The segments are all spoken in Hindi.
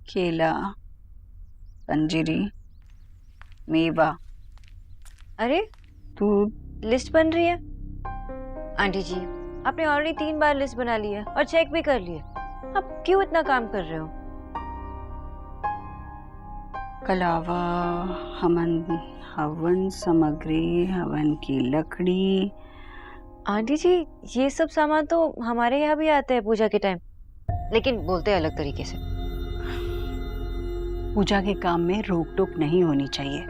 केला, अंजीरी, मेवा। अरे दूध। लिस्ट बन रही है आंटी जी। आपने ऑलरेडी 3 बार लिस्ट बना ली है और चेक भी कर लिया। आप क्यों इतना काम कर रहे हो? कलावा, हवन सामग्री, हवन की लकड़ी। आंटी जी ये सब सामान तो हमारे यहाँ भी आते हैं पूजा के टाइम, लेकिन बोलते हैं अलग तरीके से। पूजा के काम में रोक टोक नहीं होनी चाहिए।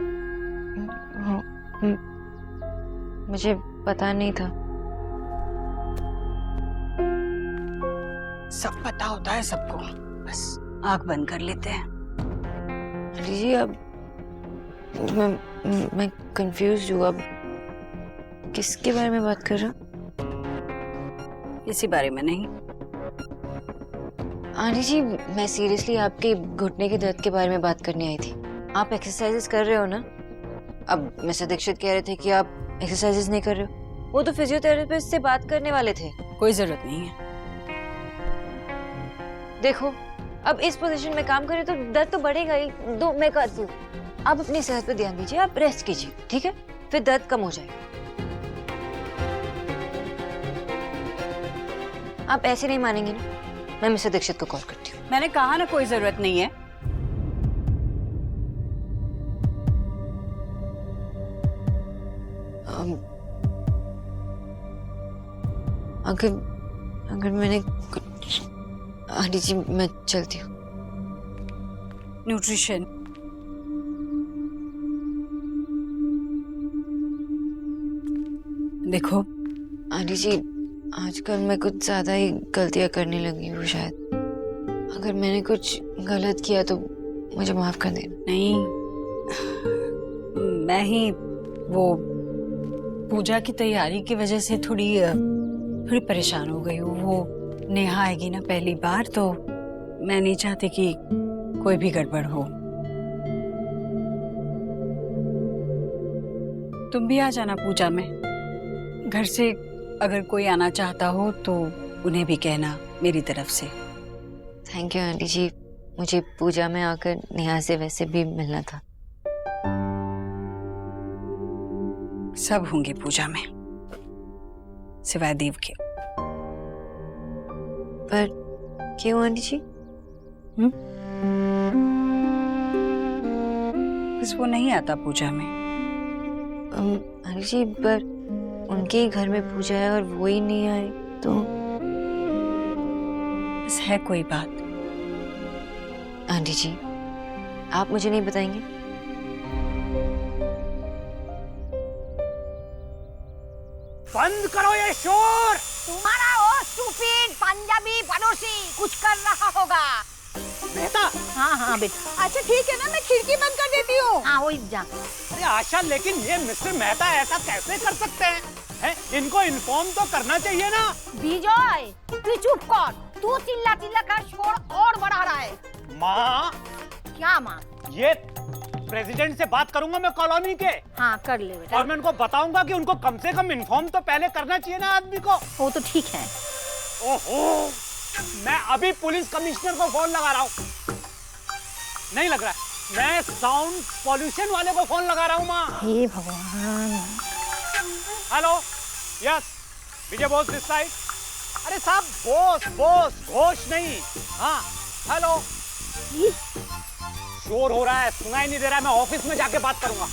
मुझे पता नहीं था। सब पता होता है सबको, बस आंख बंद कर लेते हैं। आंटी जी अब मैं कंफ्यूज हूँ। अब किसके बारे में बात कर रहे हो? इसी बारे में नहीं। आंटी जी मैं सीरियसली आपके घुटने के दर्द के बारे में बात करने आई थी। आप एक्सरसाइजेस कर रहे हो ना? अब मिस्टर दीक्षित कह रहे थे कि आप एक्सरसाइजेस नहीं कर रहे हो। वो तो फिजियोथेरेपिस्ट से बात करने वाले थे। कोई जरूरत नहीं है। देखो अब इस पोजीशन में काम करें तो दर्द तो बढ़ेगा ही। दो मैं करती हूँ। आप अपनी सेहत पे ध्यान दीजिए, आप रेस्ट कीजिए, ठीक है? फिर दर्द कम हो जाएगा। आप ऐसे नहीं मानेंगे ना? मैं मिस्टर दीक्षित को कॉल करती हूँ। मैंने कहा ना कोई जरूरत नहीं है। अगर मैंने कुछ... आंटी जी मैं चलती हूँ। न्यूट्रिशन। देखो आंटी जी आजकल मैं कुछ ज्यादा ही गलतियां करने लगी हूँ शायद। अगर मैंने कुछ गलत किया तो मुझे माफ कर देना। नहीं, मैं ही वो पूजा की तैयारी की वजह से थोड़ी परेशान हो गई हूँ। वो नेहा आएगी ना पहली बार, तो मैं नहीं चाहती कि कोई भी गड़बड़ हो। तुम भी आ जाना पूजा में। घर से अगर कोई आना चाहता हो तो उन्हें भी कहना मेरी तरफ से। थैंक यू आंटी जी। मुझे पूजा में आकर नेहा से वैसे भी मिलना था। सब होंगे पूजा में सिवाय देव के। पर क्यों आंटी जी? बस वो नहीं आता पूजा में। आंटी जी पर उनके ही घर में पूजा है और वो ही नहीं आए तो? बस है कोई बात। आंटी जी आप मुझे नहीं बताएंगे? बंद करो ये शोर। तुम्हारा वो स्टूपिड पंजाबी पड़ोसी कुछ कर रहा होगा। मेहता। हाँ हाँ बेटा। अच्छा ठीक है ना, मैं खिड़की बंद कर देती हूँ। हाँ वही जा। अरे आशा, लेकिन ये मिस्टर मेहता ऐसा कैसे कर सकते हैं? इनको इन्फॉर्म तो करना चाहिए ना। विजय तू चुप कर। तू चिल्ला चिल्ला कर शोर और बढ़ा रहा है। माँ। क्या माँ? ये प्रेसिडेंट से बात करूंगा मैं कॉलोनी के। हाँ कर ले बेटा। और मैं उनको बताऊंगा कि उनको कम से कम इन्फॉर्म तो पहले करना चाहिए ना आदमी को। वो तो ठीक है। ओहो, मैं अभी पुलिस कमिश्नर को फोन लगा रहा हूँ। नहीं लग रहा है, मैं साउंड पॉल्यूशन वाले को फोन लगा रहा हूँ माँ। हे भगवान। Hello, yes, Vijay Bose this side. अरे साहब, बोस बोस, घोष नहीं। हाँ हेलो। शोर हो रहा है, सुनाई नहीं दे रहा है, मैं ऑफिस में जाके बात करूंगा।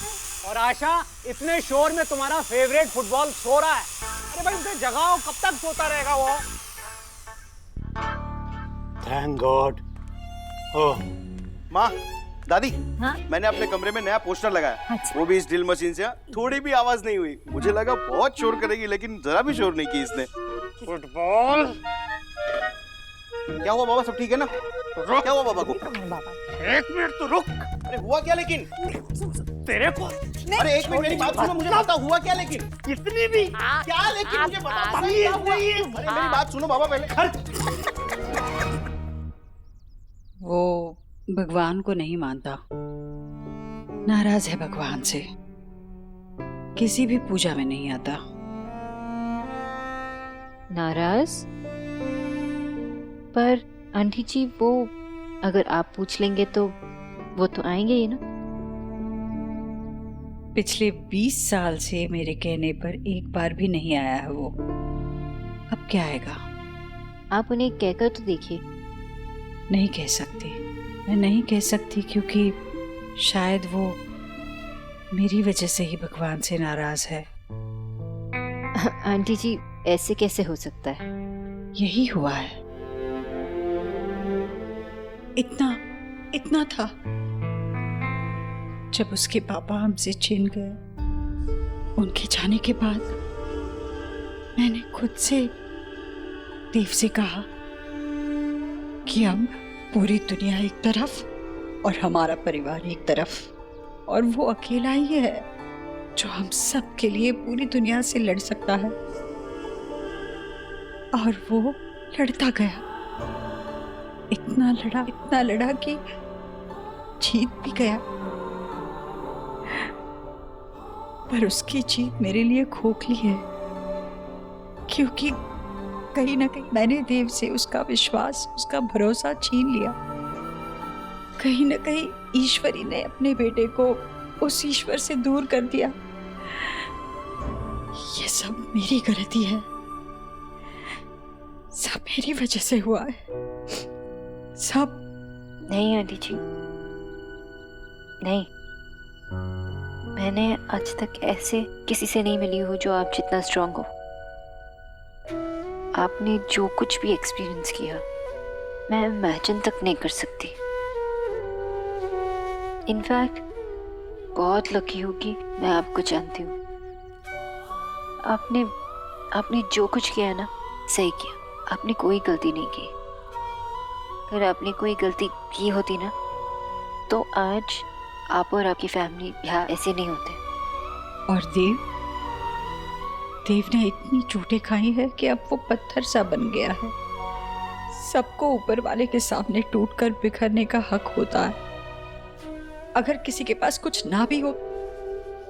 और आशा, इतने शोर में तुम्हारा फेवरेट फुटबॉल सो रहा है। अरे भाई उसे जगाओ, कब तक सोता रहेगा वो? Thank God. ओह माँ, दादी, हाँ? मैंने अपने कमरे में नया पोस्टर लगाया। अच्छा। वो भी इस ड्रिल मशीन से। थोड़ी भी आवाज नहीं हुई। मुझे लगा बहुत शोर करेगी, लेकिन जरा भी शोर नहीं की इसने। फुटबॉल। क्या हुआ बाबा, सब ठीक है ना? क्या हुआ बाबा को? एक मिनट तो रुक। अरे हुआ क्या लेकिन? तेरे को अरे एक मिनट मेरी बात सुनो, मुझे बता हुआ क्या लेकिन? कितनी भी क्या लेकिन मुझे बता सही क्या हुआ? अरे मेरी बात सुनो बाबा पहले। वो भगवान को नहीं मानता, नाराज है भगवान से, किसी भी पूजा में नहीं आता। नाराज? पर आंटी जी वो अगर आप पूछ लेंगे तो वो तो आएंगे ही ना। पिछले 20 साल से मेरे कहने पर एक बार भी नहीं आया है वो। अब क्या आएगा? आप उन्हें कहकर तो देखिए। नहीं कह सकती, मैं नहीं कह सकती, क्योंकि शायद वो मेरी वजह से ही भगवान से नाराज है। आंटी जी, ऐसे कैसे हो सकता है? यही हुआ है। इतना था जब उसके पापा हमसे छिन गए। उनके जाने के बाद मैंने खुद से देव से कहा कि हम पूरी दुनिया एक तरफ और हमारा परिवार एक तरफ, और वो अकेला ही है जो हम सब के लिए पूरी दुनिया से लड़ सकता है। और वो लड़ता गया, इतना लड़ा कि जीत भी गया। पर उसकी जीत मेरे लिए खोखली है, क्योंकि कहीं ना कहीं मैंने देव से उसका विश्वास, उसका भरोसा छीन लिया। कहीं ना कहीं ईश्वरी ने अपने बेटे को उस ईश्वर से दूर कर दिया। ये सब मेरी गलती है, सब मेरी वजह से हुआ है, सब। नहीं आंटी जी, नहीं। मैंने आज तक ऐसे किसी से नहीं मिली हूँ जो आप जितना स्ट्रांग हो। आपने जो कुछ भी एक्सपीरियंस किया, मैं इमेजिन तक नहीं कर सकती। इनफैक्ट बहुत लकी हूँ कि मैं आपको जानती हूँ। आपने जो कुछ किया ना, सही किया। आपने कोई गलती नहीं की। अगर आपने कोई गलती की होती ना, तो आज आप और आपकी फैमिली यहाँ ऐसे नहीं होते। और देव ने इतनी चोटें खाई है कि अब वो पत्थर सा बन गया है। सबको ऊपर वाले के सामने टूटकर बिखरने का हक होता है। अगर किसी के पास कुछ ना भी हो,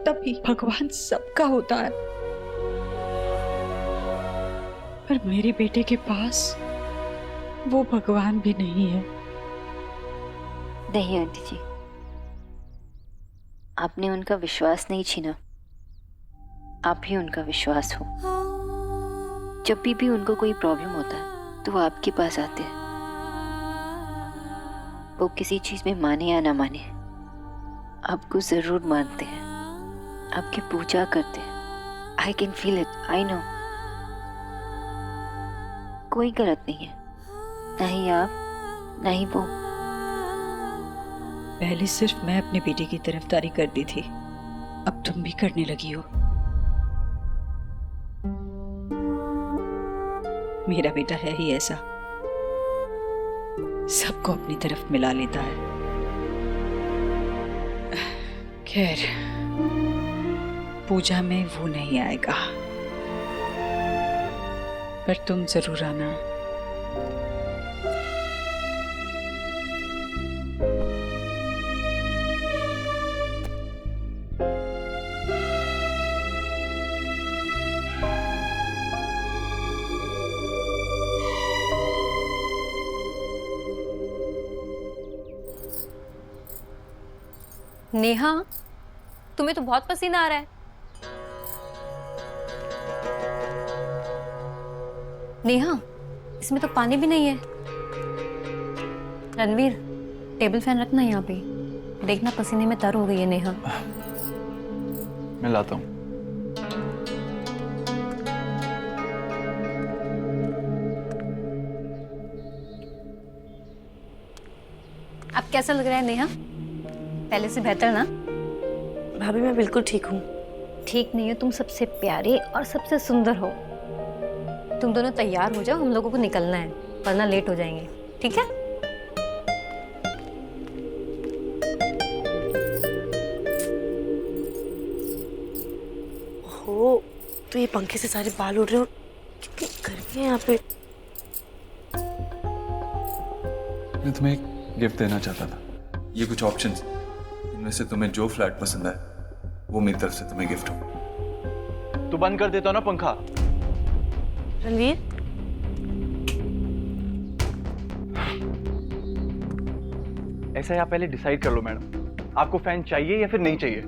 तब भी भगवान सबका होता है। पर मेरे बेटे के पास वो भगवान भी नहीं है। नहीं आंटी जी, आपने उनका विश्वास नहीं छीना, आप ही उनका विश्वास हो। जब भी उनको कोई प्रॉब्लम होता है तो वो आपके पास आते हैं। वो किसी चीज में माने या ना माने, आपको जरूर मानते हैं, आपकी पूजा करते हैं। I can feel it, I know. कोई गलत नहीं है, ना ही आप ना ही वो। पहले सिर्फ मैं अपने बेटे की तरफदारी करती थी, अब तुम भी करने लगी हो। मेरा बेटा है ही ऐसा, सबको अपनी तरफ मिला लेता है। खैर, पूजा में वो नहीं आएगा, पर तुम जरूर आना। नेहा, तुम्हें तो बहुत पसीना आ रहा है। नेहा, इसमें तो पानी भी नहीं है। रणवीर, टेबल फैन रखना यहाँ पे। देखना पसीने में तर हो गई है नेहा। मैं लाता हूँ। अब कैसा लग रहा है नेहा? पहले से बेहतर ना? भाभी मैं बिल्कुल ठीक हूँ। ठीक नहीं हो, तुम सबसे प्यारे और सबसे सुंदर हो। तुम दोनों तैयार हो जाओ, हम लोगों को निकलना है, वरना लेट हो जाएंगे। ठीक है? हो, तो ये पंखे से सारे बाल उड़ रहे हो। कितनी गर्मी है यहाँ पे। मैं तुम्हें एक गिफ्ट देना चाहता था। ये कुछ ऑप्शंस, इनमें से तुम्हें जो फ्लैट पसंद है वो मेरी तरफ से तुम्हें गिफ्ट हो। तू बंद कर देता हो ना पंखा। रणवीर, ऐसा है, आप पहले डिसाइड कर लो मैडम, आपको फैन चाहिए या फिर नहीं चाहिए।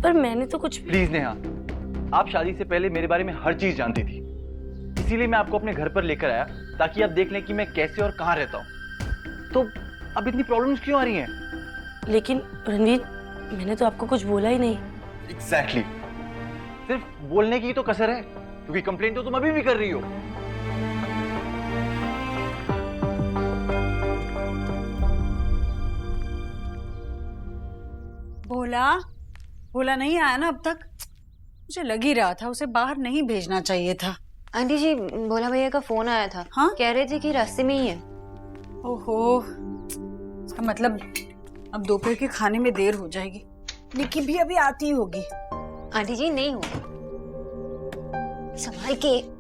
पर मैंने तो कुछ भी... प्लीज नेहा, आप शादी से पहले मेरे बारे में हर चीज जानती थी, इसीलिए मैं आपको अपने घर पर लेकर आया ताकि आप देख लें कि मैं कैसे और कहाँ रहता हूँ। तो अब इतनी प्रॉब्लम्स क्यों आ रही हैं? लेकिन रणवीर, मैंने तो आपको कुछ बोला ही नहीं। एग्जैक्टली, सिर्फ बोलने की ही तो कसर है, क्योंकि कंप्लेंट तो तुम अभी भी कर रही हो। भोला नहीं आया ना अब तक। मुझे लग ही रहा था उसे बाहर नहीं भेजना चाहिए था। आंटी जी, भोला भैया का फोन आया था। हाँ? कह रहे थे कि रास्ते में ही है। ओहो, इसका मतलब अब दोपहर के खाने में देर हो जाएगी। निक्की भी अभी आती होगी। आंटी जी नहीं होगी, संभाल के।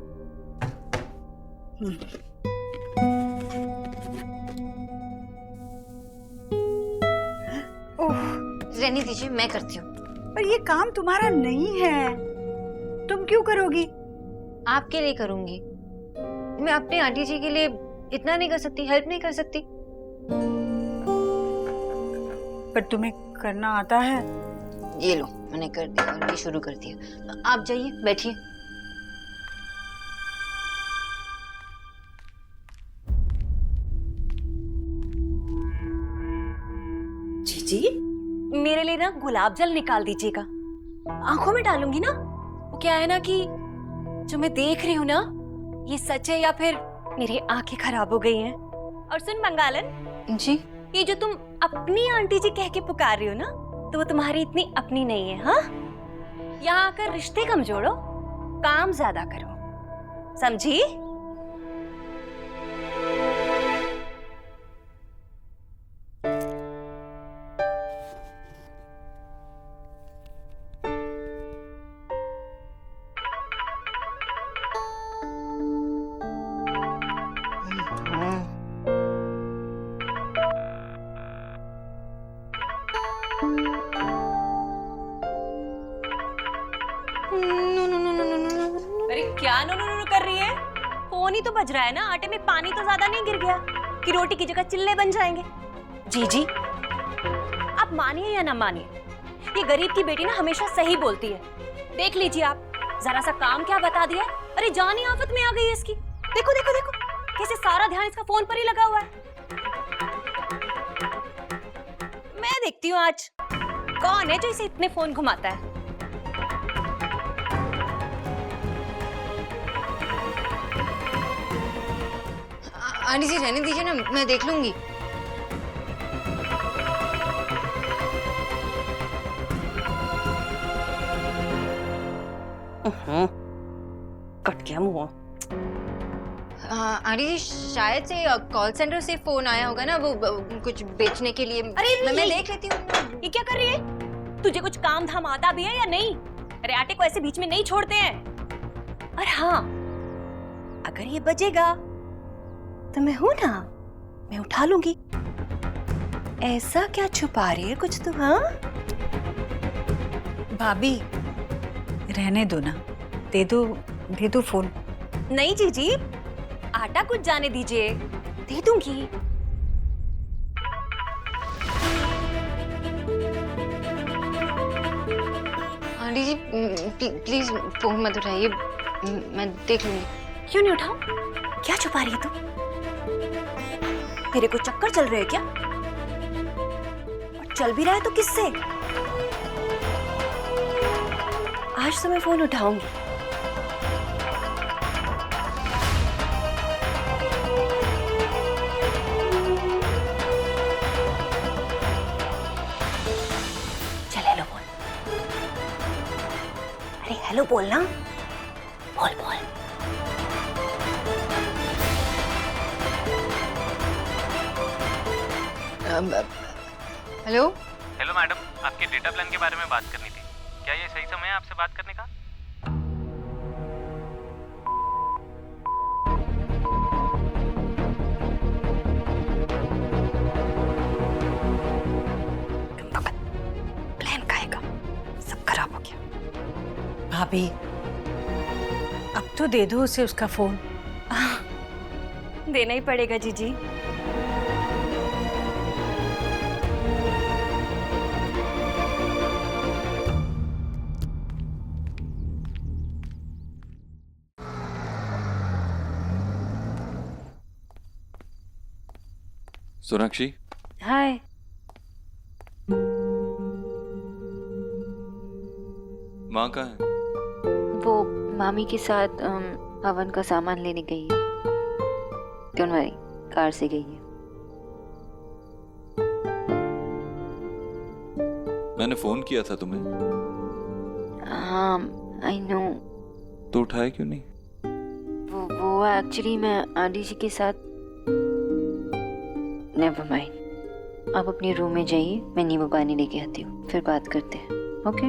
रहने दीजिए, मैं करती हूँ। पर ये काम तुम्हारा नहीं है, तुम क्यों करोगी? आपके लिए करूंगी। मैं अपने आंटी जी के लिए इतना नहीं कर सकती, हेल्प नहीं कर सकती। पर तुम्हें करना आता है। ये लो, मैंने कर दिया, उनकी शुरू कर दिया। आप जाइए, बैठिए। जीजी, मेरे लिए ना गुलाब जल निकाल दीजिएगा, आंखों में डालूंगी ना। वो क्या है ना कि जो मैं देख रही हूँ ना, ये सच है या फिर मेरी आंखें खराब हो गई हैं। और सुन मंगालन जी, ये जो तुम अपनी आंटी जी कह के पुकार रही हो ना, तो वो तुम्हारी इतनी अपनी नहीं है। हाँ, यहाँ आकर रिश्ते कम जोड़ो, काम ज्यादा करो, समझी? अरे क्या नो नो नो कर रही है? फोन ही तो बज रहा है ना, आटे में पानी तो ज्यादा नहीं गिर गया कि रोटी की जगह चिल्ले बन जाएंगे। जीजी, आप मानिए या ना मानिए, ये गरीब की बेटी ना हमेशा सही बोलती है। देख लीजिए आप, जरा सा काम क्या बता दिया, अरे जान ही आफत में आ गई है इसकी। देखो देखो देखो, कैसे सारा ध्यान इसका फोन पर ही लगा हुआ है। मैं देखती हूँ आज कौन है जो इसे इतने फोन घुमाता है। आंटी जी रहने दीजिए ना, मैं देख लूंगी। कट गया मुंह। आंटी जी शायद से कॉल सेंटर से फोन आया होगा ना, वो कुछ बेचने के लिए। अरे मैं देख लेती हूँ। ये क्या कर रही है? तुझे कुछ काम धाम आता भी है या नहीं? अरे आटे को ऐसे बीच में नहीं छोड़ते हैं। और हाँ, अगर ये बजेगा तो मैं हूं ना, मैं उठा लूंगी। ऐसा क्या छुपा रही है कुछ तू? हाँ भाभी, रहने दो ना, दे दो फोन। नहीं जीजी, आटा कुछ जाने दीजिए, दे दूंगी। आंटी जी प्लीज फोन मत उठाइए, मैं देख लूंगी। क्यों नहीं उठाऊं? क्या छुपा रही है तू? तेरे को चक्कर चल रहे हैं क्या? और चल भी रहा है तो किससे? आज तो मैं फोन उठाऊंगी। चल हेलो बोल। अरे हेलो बोलना, बोल बोल। हेलो हेलो मैडम, आपके डेटा प्लान के बारे में बात करनी थी। क्या ये सही समय है आपसे बात करने का? प्लान काहेगा, सब खराब हो गया। भाभी, अब तो दे दो उसे उसका फोन। देना ही पड़ेगा जीजी। सोनाक्षी, हाय। माँ कहाँ है? वो मामी के साथ हवन का सामान लेने गई है। डोंट वरी, कार से गई है। मैंने फोन किया था तुम्हें। हाँ, आई नो। तो उठाया क्यों नहीं? वो एक्चुअली मैं आंटी जी के साथ। नेवर माइंड, आप अपने रूम में जाइए, मैं नींबू पानी लेके आती हूँ, फिर बात करते हैं। ओके?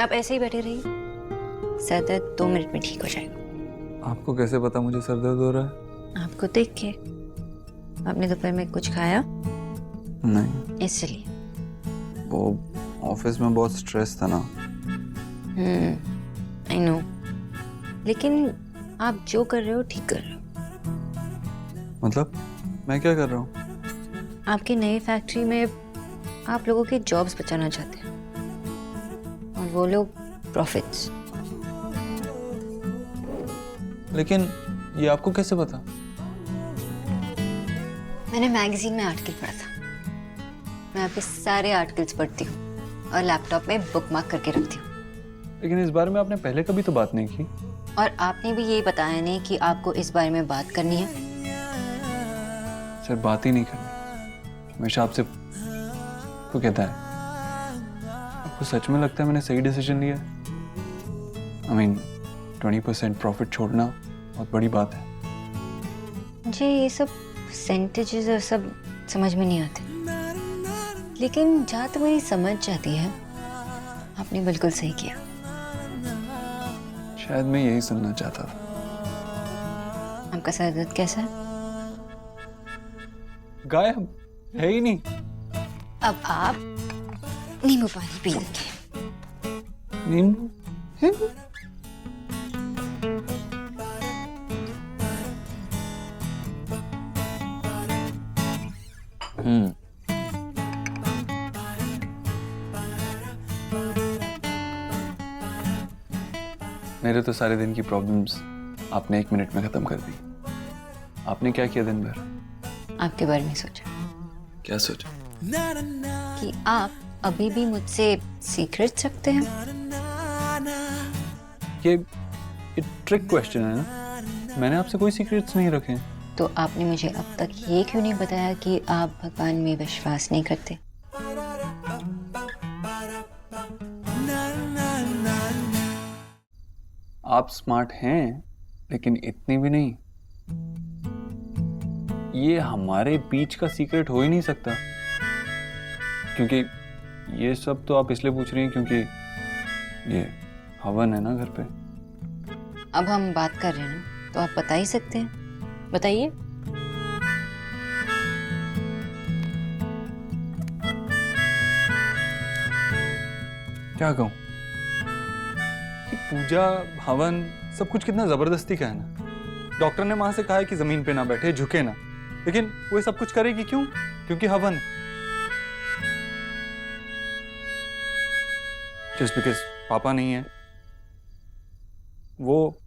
आप ऐसे ही बैठे रहिए, सर दर्द 2 मिनट में ठीक हो जाएगा। आपको कैसे पता मुझे सर दर्द हो रहा है? आपको देख के। आपने दोपहर में कुछ खाया? नहीं। इसलिए। वो ऑफिस में बहुत स्ट्रेस था ना। आई नो, लेकिन आप जो कर रहे हो ठीक कर रहे हो। मतलब मैं क्या कर रहा हूँ? आपकी नई फैक्ट्री में आप लोगों के जॉब्स बचाना चाहते हैं और वो लोग प्रॉफिट्स। लेकिन ये आपको कैसे पता? मैंने मैगजीन में आर्टिकल पढ़ा था। मैं आपके सारे आर्टिकल्स पढ़ती हूँ और लैपटॉप में बुकमार्क करके रखती हूँ। लेकिन इस बारे में आपने पहले कभी तो बात नहीं की। और आपने भी यही बताया नहीं कि आपको इस बारे में बात करनी है। सिर्फ बात ही नहीं करनी, हमेशा आपसे तो कहता है। आपको सच में लगता है मैंने सही डिसीजन लिया? I mean, 20% प्रॉफिट छोड़ना बहुत बड़ी बात है। मुझे ये सब परसेंटेजेस और सब समझ में नहीं आते, लेकिन जहाँ तक मेरी समझ जाती है, आपने बिल्कुल सही किया। शायद मैं यही सुनना चाहता था। आपका सर दर्द कैसा है? गायब है ही नहीं। अब आप नींबू पानी पी लीजिए। नींबू? मेरे तो सारे दिन की प्रॉब्लम्स आपने 1 मिनट में खत्म कर दी। आपने क्या किया दिन भर? आपके बारे में सोचा क्या सोचा? कि आप अभी भी मुझसे सीक्रेट्स रखते हैं। ये ट्रिक क्वेश्चन है ना। मैंने आपसे कोई सीक्रेट्स नहीं रखे। तो आपने मुझे अब तक ये क्यों नहीं बताया कि आप भगवान में विश्वास नहीं करते? आप स्मार्ट हैं, लेकिन इतनी भी नहीं। ये हमारे बीच का सीक्रेट हो ही नहीं सकता, क्योंकि ये सब तो आप इसलिए पूछ रही हैं क्योंकि ये हवन है ना घर पे। अब हम बात कर रहे हैं ना, तो आप बता ही सकते हैं। बताइए। क्या कहूँ? कि पूजा हवन सब कुछ कितना जबरदस्ती का है ना। डॉक्टर ने मां से कहा है कि जमीन पे ना बैठे, झुके ना, लेकिन वो सब कुछ करेगी क्यों? क्योंकि हवन है। जस्ट बिकॉज पापा नहीं है, वो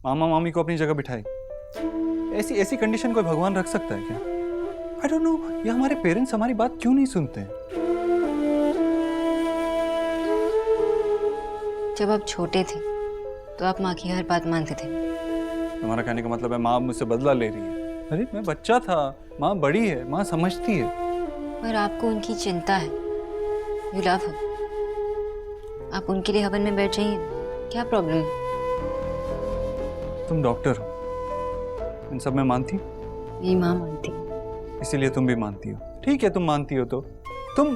मामा मामी को अपनी जगह बिठाई। ऐसी कंडीशन कोई भगवान रख सकता है क्या? आई डोंट नो, ये हमारे पेरेंट्स हमारी बात क्यों नहीं सुनते हैं? जब आप छोटे थे तो आप माँ की हर बात मानते थे। तुम्हारा कहने का मतलब है माँ मुझसे बदला ले रही है? अरे मैं बच्चा था, माँ बड़ी है, माँ समझती है। पर आपको उनकी चिंता है। यू लव हर। आप उनके लिए हवन में बैठ जाइए, क्या प्रॉब्लम है? तुम डॉक्टर हो, इन सब में मानती? मेरी माँ मानती, इसीलिए तुम भी मानती हो। ठीक है, तुम मानती हो तो तुम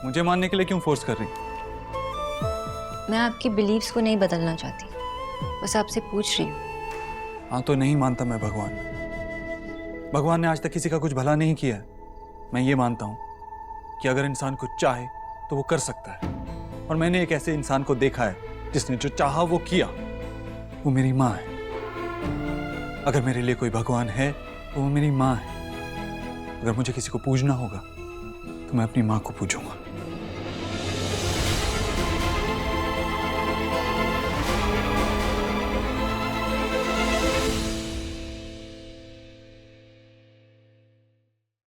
मुझे मानने के लिए क्यों फोर्स कर रही? मैं आपकी बिलीव्स को नहीं बदलना चाहती, बस आपसे पूछ रही हूँ। हाँ, तो नहीं मानता मैं भगवान। भगवान ने आज तक किसी का कुछ भला नहीं किया है। मैं ये मानता हूँ कि अगर इंसान कुछ चाहे तो वो कर सकता है, और मैंने एक ऐसे इंसान को देखा है जिसने जो चाहा वो किया। वो मेरी माँ है। अगर मेरे लिए कोई भगवान है तो वो मेरी माँ है। अगर मुझे किसी को पूजना होगा तो मैं अपनी माँ को पूजूंगा।